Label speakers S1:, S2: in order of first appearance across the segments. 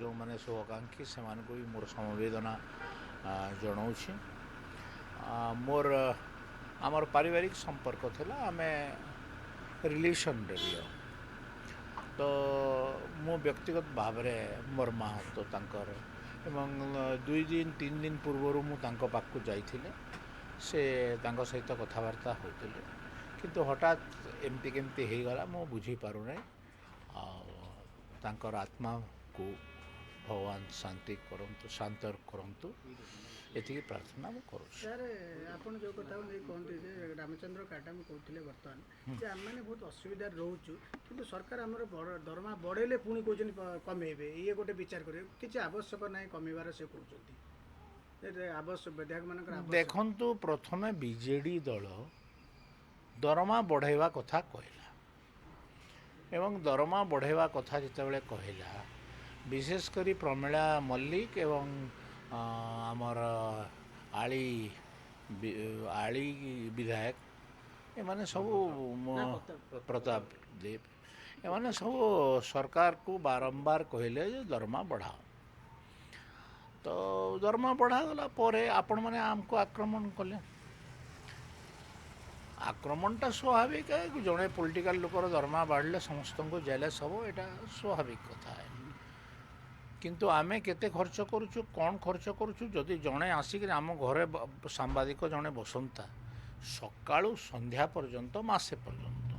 S1: ଯେଉଁମାନେ ଶୁଭକାଂକ୍ଷୀ ସେମାନଙ୍କୁ ବି ମୋର ସମବେଦନା ଜଣାଉଛି। ମୋର ଆମର ପାରିବାରିକ ସମ୍ପର୍କ ଥିଲା, ଆମେ ରିଲେସନ୍ରେ ବି ତ ମୁଁ ବ୍ୟକ୍ତିଗତ ଭାବରେ ମୋର ମା ତ ତାଙ୍କର ଏବଂ 2 ଦିନ 3 ଦିନ ପୂର୍ବରୁ ମୁଁ ତାଙ୍କ ପାଖକୁ ଯାଇଥିଲି। ସେ ତାଙ୍କ ସହିତ କଥାବାର୍ତ୍ତା ହେଉଥିଲେ, କିନ୍ତୁ ହଠାତ୍ ଏମିତି କେମିତି ହେଇଗଲା ମୁଁ ବୁଝିପାରୁନାହିଁ। ଆଉ ତାଙ୍କର ଆତ୍ମାକୁ ଭଗବାନ ଶାନ୍ତି କରନ୍ତୁ, ଶାନ୍ତ କରନ୍ତୁ, ଏତିକି ପ୍ରାର୍ଥନା ମୁଁ କରୁଛି।
S2: ସାର୍ ଆପଣ ଯେଉଁ କଥାକୁ ନେଇ କହନ୍ତି ଯେ ରାମଚନ୍ଦ୍ର କାଟାମୀ କହୁଥିଲେ ବର୍ତ୍ତମାନ ଯେ ଆମେମାନେ ବହୁତ ଅସୁବିଧାରେ ରହୁଛୁ, କିନ୍ତୁ ସରକାର ଆମର ଦରମା ବଢ଼େଇଲେ ପୁଣି କହୁଛନ୍ତି କମେଇବେ, ଇଏ ଗୋଟେ ବିଚାର କରିବେ, କିଛି ଆବଶ୍ୟକ ନାହିଁ କମେଇବାର ସେ କହୁଛନ୍ତି। ଆବଶ୍ୟକ ବିଧାୟକମାନଙ୍କର
S1: ଦେଖନ୍ତୁ, ପ୍ରଥମେ ବିଜେଡ଼ି ଦଳ ଦରମା ବଢ଼ାଇବା କଥା କହିଲା ଏବଂ ଦରମା ବଢ଼ାଇବା କଥା ଯେତେବେଳେ କହିଲା, ବିଶେଷ କରି ପ୍ରମିଳା ମଲ୍ଲିକ ଏବଂ ଆମର ଆଳି ଆଳି ବିଧାୟକ, ଏମାନେ ସବୁ ପ୍ରତାପ ଦେବ, ଏମାନେ ସବୁ ସରକାରକୁ ବାରମ୍ବାର କହିଲେ ଯେ ଦରମା ବଢ଼ାଅ। ତ ଦରମା ବଢ଼ାଗଲା ପରେ ଆପଣମାନେ ଆମକୁ ଆକ୍ରମଣ କଲେ। ଆକ୍ରମଣଟା ସ୍ୱାଭାବିକ, ଜଣେ ପଲିଟିକାଲ ଲୋକର ଦରମା ବାଢ଼ିଲେ ସମସ୍ତଙ୍କୁ ଜେଲସ୍ ହେବ, ଏଇଟା ସ୍ୱାଭାବିକ କଥା। କିନ୍ତୁ ଆମେ କେତେ ଖର୍ଚ୍ଚ କରୁଛୁ, କ'ଣ ଖର୍ଚ୍ଚ କରୁଛୁ? ଯଦି ଜଣେ ଆସିକିରି ଆମ ଘରେ ସାମ୍ବାଦିକ ଜଣେ ବସନ୍ତା ସକାଳୁ ସନ୍ଧ୍ୟା ପର୍ଯ୍ୟନ୍ତ, ମାସେ ପର୍ଯ୍ୟନ୍ତ,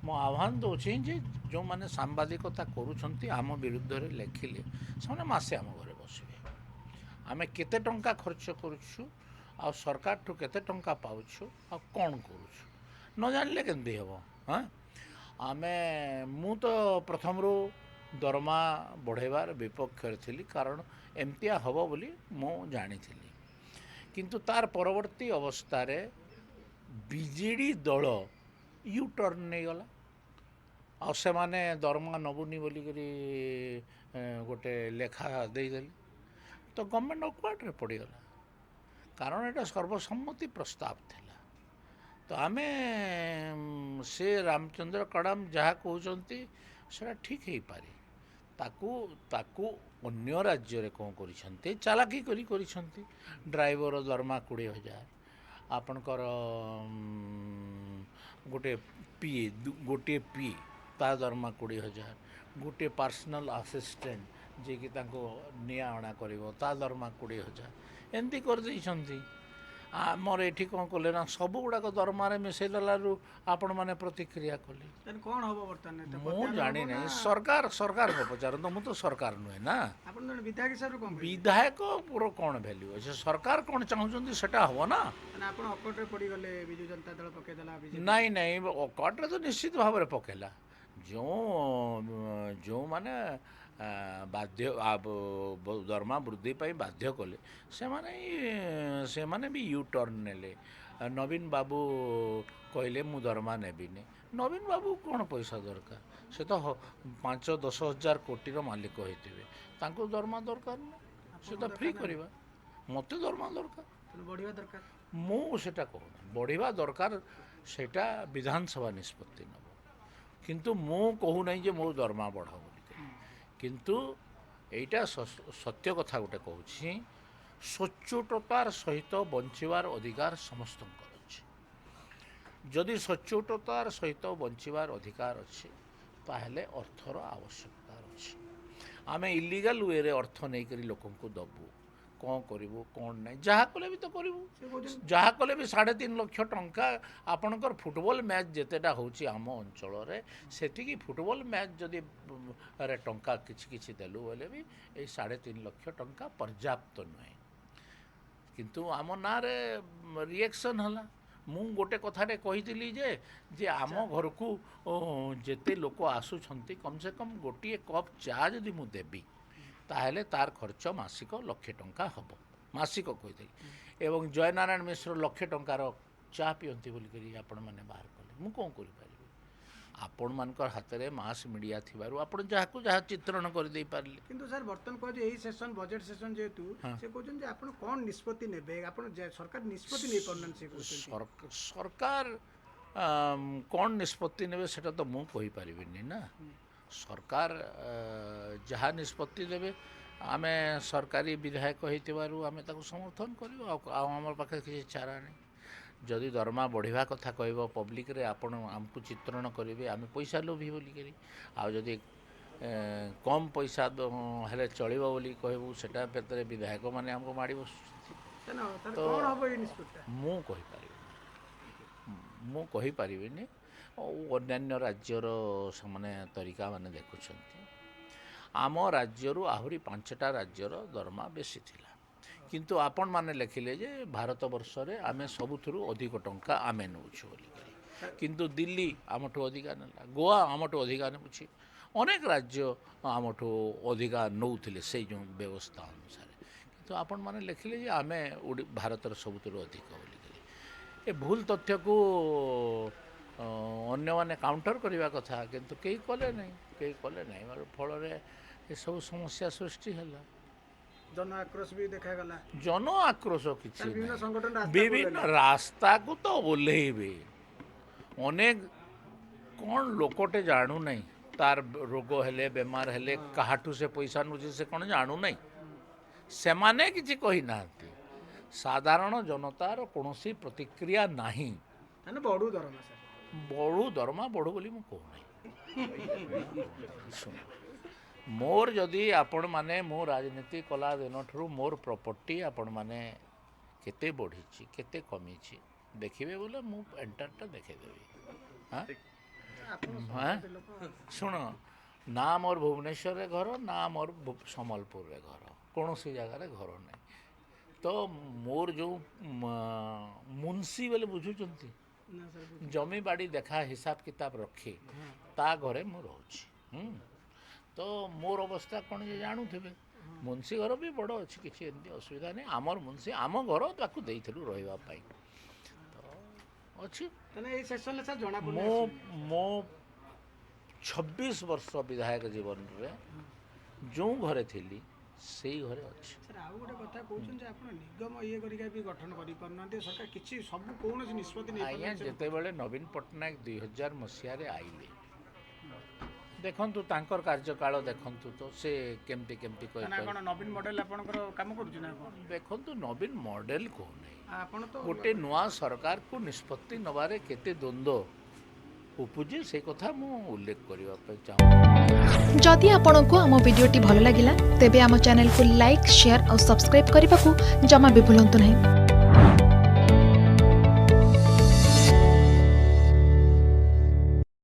S1: ମୁଁ ଆହ୍ୱାନ ଦେଉଛି ଯେ ଯେଉଁମାନେ ସାମ୍ବାଦିକତା କରୁଛନ୍ତି ଆମ ବିରୁଦ୍ଧରେ ଲେଖିଲେ ସେମାନେ ମାସେ ଆମ ଘରେ ବସିବେ। ଆମେ କେତେ ଟଙ୍କା ଖର୍ଚ୍ଚ କରୁଛୁ, ଆଉ ସରକାରଠୁ କେତେ ଟଙ୍କା ପାଉଛୁ, ଆଉ କ'ଣ କରୁଛୁ, ନ ଜାଣିଲେ କେମିତି ହେବ? ମୁଁ ତ ପ୍ରଥମରୁ ଦରମା ବଢ଼ାଇବାର ବିପକ୍ଷରେ ଥିଲି, କାରଣ ଏମିତିଆ ହେବ ବୋଲି ମୁଁ ଜାଣିଥିଲି। କିନ୍ତୁ ତାର ପରବର୍ତ୍ତୀ ଅବସ୍ଥାରେ ବିଜେଡ଼ି ଦଳ ୟୁ ଟର୍ନ ନେଇଗଲା, ଆଉ ସେମାନେ ଦରମା ନେବୁନି ବୋଲିକରି ଗୋଟେ ଲେଖା ଦେଇଦେଲେ, ତ ଗଭର୍ଣ୍ଣମେଣ୍ଟ ଅକ୍ୱାର୍ଡ଼ରେ ପଡ଼ିଗଲା, କାରଣ ଏଇଟା ସର୍ବସମ୍ମତି ପ୍ରସ୍ତାବ ଥିଲା। ତ ଆମେ ସେ ରାମଚନ୍ଦ୍ର କଡ଼ାମ ଯାହା କହୁଛନ୍ତି ସେଇଟା ଠିକ୍ ହେଇପାରେ, ତାକୁ ଅନ୍ୟ ରାଜ୍ୟରେ କ'ଣ କରିଛନ୍ତି, ଚାଲାକି କରିଛନ୍ତି। ଡ୍ରାଇଭର ଦରମା 20,000, ଆପଣଙ୍କର ଗୋଟିଏ ପି ତା ଦରମା 20,000, ଗୋଟିଏ ପର୍ସନାଲ ଆସିଷ୍ଟାଣ୍ଟ ଯିଏକି ତାଙ୍କୁ ନିଆ ଅଣା କରିବ ତା ଦରମା 20,000, ଏମିତି କରିଦେଇଛନ୍ତି। ଆମର ଏଠି କ'ଣ କଲେ ନା, ସବୁଗୁଡ଼ାକ ଦରମାରେ ମିଶାଇ ଦେଲାରୁ ଆପଣମାନେ ପ୍ରତିକ୍ରିୟା କଲେ।
S2: କ'ଣ ହେବ ବର୍ତ୍ତମାନ?
S1: ମୁଁ ଜାଣିନାହିଁ, ସରକାରଙ୍କ ପଚାରନ୍ତୁ, ମୁଁ ତ ସରକାର ନୁହେଁ ନା।
S2: ଆପଣ ଜଣେ ବିଧାୟକ ହିସାବରେ କ'ଣ
S1: ବିଧାୟକର କ'ଣ ଭ୍ୟାଲ୍ୟୁ ଅଛି? ସରକାର କ'ଣ ଚାହୁଁଛନ୍ତି ସେଟା ହେବ ନା।
S2: ଆପଣ ଅକଟରେ ପଡ଼ିଗଲେ, ବିଜୁ ଜନତା ଦଳ ପକେଇଦେଲା।
S1: ନାଇଁ, ଅକଟରେ ତ ନିଶ୍ଚିତ ଭାବରେ ପକେଇଲା। ଯେଉଁମାନେ ବାଧ୍ୟ ଦରମା ବୃଦ୍ଧି ପାଇଁ ବାଧ୍ୟ କଲେ ସେମାନେ ବି ୟୁ ଟର୍ନ ନେଲେ। ନବୀନ ବାବୁ କହିଲେ ମୁଁ ଦରମା ନେବିନି। ନବୀନ ବାବୁ କ'ଣ ପଇସା ଦରକାର? ସେ ତ 5-10 ହଜାର କୋଟିର ମାଲିକ ହେଇଥିବେ, ତାଙ୍କୁ ଦରମା ଦରକାର ନାହିଁ, ସେ ତ ଫ୍ରି କରିବା। ମୋତେ ଦରମା ଦରକାର,
S2: ବଢ଼ିବା ଦରକାର।
S1: ମୁଁ ସେଟା କହୁନି ବଢ଼ିବା ଦରକାର, ସେଇଟା ବିଧାନସଭା ନିଷ୍ପତ୍ତି ନେବ। କିନ୍ତୁ ମୁଁ କହୁନାହିଁ ଯେ ମୋ ଦରମା ବଢ଼ାଅ ବୋଲି। କିନ୍ତୁ ଏଇଟା ସତ୍ୟ କଥା ଗୋଟେ କହୁଛି, ସଚ୍ଚୋଟତାର ସହିତ ବଞ୍ଚିବାର ଅଧିକାର ସମସ୍ତଙ୍କର ଅଛି। ଯଦି ସଚ୍ଚୋଟତାର ସହିତ ବଞ୍ଚିବାର ଅଧିକାର ଅଛି, ତାହେଲେ ଅର୍ଥର ଆବଶ୍ୟକତା ଅଛି। ଆମେ ଇଲିଗାଲ ୱେରେ ଅର୍ଥ ନେଇକରି ଲୋକଙ୍କୁ ଦେବୁ, କ'ଣ କରିବୁ କ'ଣ ନାହିଁ, ଯାହା କଲେ ବି ତ କରିବୁ। ଯାହା କଲେ ବି 3.5 ଲକ୍ଷ ଟଙ୍କା, ଆପଣଙ୍କର ଫୁଟବଲ ମ୍ୟାଚ୍ ଯେତେଟା ହେଉଛି ଆମ ଅଞ୍ଚଳରେ, ସେତିକି ଫୁଟବଲ ମ୍ୟାଚ୍ ଯଦି ଟଙ୍କା କିଛି ଦେଲୁ ବୋଲେ ବି ଏଇ 3.5 ଲକ୍ଷ ଟଙ୍କା ପର୍ଯ୍ୟାପ୍ତ ନୁହେଁ। କିନ୍ତୁ ଆମ ନାଁରେ ରିଏକ୍ସନ୍ ହେଲା। ମୁଁ ଗୋଟେ କଥାଟେ କହିଥିଲି ଯେ ଆମ ଘରକୁ ଯେତେ ଲୋକ ଆସୁଛନ୍ତି, କମ୍ ସେ କମ୍ ଗୋଟିଏ କପ୍ ଚା ଯଦି ମୁଁ ଦେବି, ତାହେଲେ ତାର ଖର୍ଚ୍ଚ ମାସିକ 1,00,000 ଟଙ୍କା ହେବ, ମାସିକ କହିଥିଲି। ଏବଂ ଜୟନାରାୟଣ ମିଶ୍ର 1,00,000 ଟଙ୍କାର ଚା ପିଅନ୍ତି ବୋଲିକରି ଆପଣମାନେ ବାହାର କଲେ, ମୁଁ କ'ଣ କରିପାରିବି? ଆପଣମାନଙ୍କର ହାତରେ ମାସ୍ ମିଡ଼ିଆ ଥିବାରୁ ଆପଣ ଯାହାକୁ ଯାହା ଚିତ୍ରଣ କରିଦେଇପାରିଲେ।
S2: କିନ୍ତୁ ସାର୍ ବର୍ତ୍ତମାନ କହୁଛି ଏହି ସେସନ୍, ବଜେଟ୍ ସେସନ୍ ଯେହେତୁ, ସେ କହୁଛନ୍ତି ଯେ ଆପଣ କ'ଣ ନିଷ୍ପତ୍ତି ନେବେ, ଆପଣ ସରକାର ନିଷ୍ପତ୍ତି ନେଇପାରୁନାହାନ୍ତି।
S1: ସରକାର କ'ଣ ନିଷ୍ପତ୍ତି ନେବେ ସେଟା ତ ମୁଁ କହିପାରିବିନି ନା। ସରକାର ଯାହା ନିଷ୍ପତ୍ତି ଦେବେ ଆମେ ସରକାରୀ ବିଧାୟକ ହେଇଥିବାରୁ ଆମେ ତାକୁ ସମର୍ଥନ କରିବୁ ଆଉ ଆମର ପାଖରେ କିଛି ଚାରା ନାହିଁ। ଯଦି ଦରମା ବଢ଼ିବା କଥା କହିବ ପବ୍ଲିକରେ ଆପଣ ଆମକୁ ଚିତ୍ରଣ କରିବେ ଆମେ ପଇସା ଲୋଭି ବୋଲିକରି, ଆଉ ଯଦି କମ୍ ପଇସା ହେଲେ ଚଳିବ ବୋଲି କହିବୁ ସେଟା ଭିତରେ ବିଧାୟକମାନେ ଆମକୁ ମାଡ଼ି ବସୁଛନ୍ତି। ତ ମୁଁ କହିପାରିବିନି ଆଉ ଅନ୍ୟାନ୍ୟ ରାଜ୍ୟର ସେମାନେ ତରିକା ମାନେ ଦେଖୁଛନ୍ତି। ଆମ ରାଜ୍ୟରୁ ଆହୁରି 5ଟା ରାଜ୍ୟର ଦରମା ବେଶୀ ଥିଲା, କିନ୍ତୁ ଆପଣମାନେ ଲେଖିଲେ ଯେ ଭାରତବର୍ଷରେ ଆମେ ସବୁଥିରୁ ଅଧିକ ଟଙ୍କା ଆମେ ନେଉଛୁ ବୋଲିକରି, କିନ୍ତୁ ଦିଲ୍ଲୀ ଆମଠୁ ଅଧିକା ନେଲା, ଗୋଆ ଆମଠୁ ଅଧିକା ନେଉଛି, ଅନେକ ରାଜ୍ୟ ଆମଠୁ ଅଧିକା ନେଉଥିଲେ ସେଇ ଯେଉଁ ବ୍ୟବସ୍ଥା ଅନୁସାରେ, କିନ୍ତୁ ଆପଣମାନେ ଲେଖିଲେ ଯେ ଆମେ ଭାରତର ସବୁଥିରୁ ଅଧିକ ବୋଲିକରି। ଏ ଭୁଲ ତଥ୍ୟକୁ ଅନ୍ୟମାନେ କାଉଣ୍ଟର କରିବା କଥା, କିନ୍ତୁ କେହି କଲେ ନାହିଁ ଫଳରେ ଏସବୁ ସମସ୍ୟା ସୃଷ୍ଟି ହେଲା।
S2: ଜନ ଆକ୍ରୋଶ ବି ଦେଖାଗଲା।
S1: ଜନ ଆକ୍ରୋଶ କିଛି
S2: ବିଭିନ୍ନ
S1: ନାହିଁ।
S2: ସଂଗଠନ
S1: ବିଭିନ୍ନ ରାସ୍ତାକୁ ତ ଓହ୍ଲେଇବେ। ଅନେକ କ'ଣ ଲୋକଟେ ଜାଣୁନାହିଁ ତାର ରୋଗ ହେଲେ ବେମାର ହେଲେ କାହାଠୁ ସେ ପଇସା ନେଉଛି ସେ କ'ଣ ଜାଣୁନାହିଁ? ସେମାନେ କିଛି କହିନାହାନ୍ତି। ସାଧାରଣ ଜନତାର କୌଣସି ପ୍ରତିକ୍ରିୟା ନାହିଁ।
S2: ବଢ଼ୁ ଦରମା ସାର୍,
S1: ବଢ଼ୁ ଦରମା ବଢ଼ୁ ବୋଲି ମୁଁ କହୁନାହିଁ। ଶୁଣ, ମୋର ଯଦି ଆପଣମାନେ ମୁଁ ରାଜନୀତି କଲା ଦିନଠାରୁ ମୋର ପ୍ରପର୍ଟି ଆପଣମାନେ କେତେ ବଢ଼ିଛି କେତେ କମିଛି ଦେଖିବେ ବୋଲେ ମୁଁ ଏଣ୍ଟାରଟା ଦେଖେଇଦେବି। ଶୁଣ, ନା ମୋର ଭୁବନେଶ୍ୱରରେ ଘର ନା ମୋର ସମ୍ବଲପୁରରେ ଘର, କୌଣସି ଜାଗାରେ ଘର ନାହିଁ। ତ ମୋର ଯେଉଁ ମୁନ୍ସି ବୋଲି ବୁଝୁଛନ୍ତି ଜମି ବାଡ଼ି ଦେଖା ହିସାବ କିତାବ ରଖି ତା ଘରେ ମୁଁ ରହୁଛି। ତ ମୋର ଅବସ୍ଥା କ'ଣ ଯେ ଜାଣୁଥିବେ। ମୁନ୍ସି ଘର ବି ବଡ଼ ଅଛି, କିଛି ଏମିତି ଅସୁବିଧା ନାହିଁ। ଆମର ମୁନ୍ସି ଆମ ଘର ତାକୁ ଦେଇଥିଲୁ ରହିବା ପାଇଁ ତ ଅଛି। ମୁଁ 26 ବର୍ଷ ବିଧାୟକ ଜୀବନରେ ଯେଉଁ ଘରେ ଥିଲି ସେଇ ଘରେ ଅଛି।
S2: ଆଉ ଗୋଟେ କଥା କହୁଛନ୍ତି ଯେ ଆପଣ ନିଗମ କରିକା ବି ଗଠନ କରିପାରୁନାହାନ୍ତି, ସରକାର କିଛି ସବୁ କୌଣସି ନିଷ୍ପତ୍ତି
S1: ଆଜ୍ଞା, ଯେତେବେଳେ ନବୀନ ପଟ୍ଟନାୟକ 2000 ମସିହାରେ ଆଇଲେ, ଦେଖନ୍ତୁ ତାଙ୍କର କାର୍ଯ୍ୟକାଳ ଦେଖନ୍ତୁ ତ ସେ କେମିତି
S2: କ'ଣ ନବୀନ ମଡେଲ ଆପଣଙ୍କର କାମ କରୁଛି ନା କ'ଣ?
S1: ଦେଖନ୍ତୁ, ନବୀନ ମଡେଲ କହୁନାହିଁ,
S2: ଆପଣ ତ
S1: ଗୋଟେ ନୂଆ ସରକାରକୁ ନିଷ୍ପତ୍ତି ନେବାରେ କେତେ ଦ୍ୱନ୍ଦ୍ୱ ଉପୁଜେ ସେ କଥା ମୁଁ ଉଲ୍ଲେଖ କରିବା ପାଇଁ ଚାହୁଁଛି।
S3: ଯଦି ଆପଣଙ୍କୁ ଆମ ଭିଡ଼ିଓଟି ଭଲ ଲାଗିଲା ତେବେ ଆମ ଚ୍ୟାନେଲକୁ ଲାଇକ୍, ସେୟାର ଆଉ ସବସ୍କ୍ରାଇବ୍ କରିବାକୁ ଜମା ବି ଭୁଲନ୍ତୁ ନାହିଁ।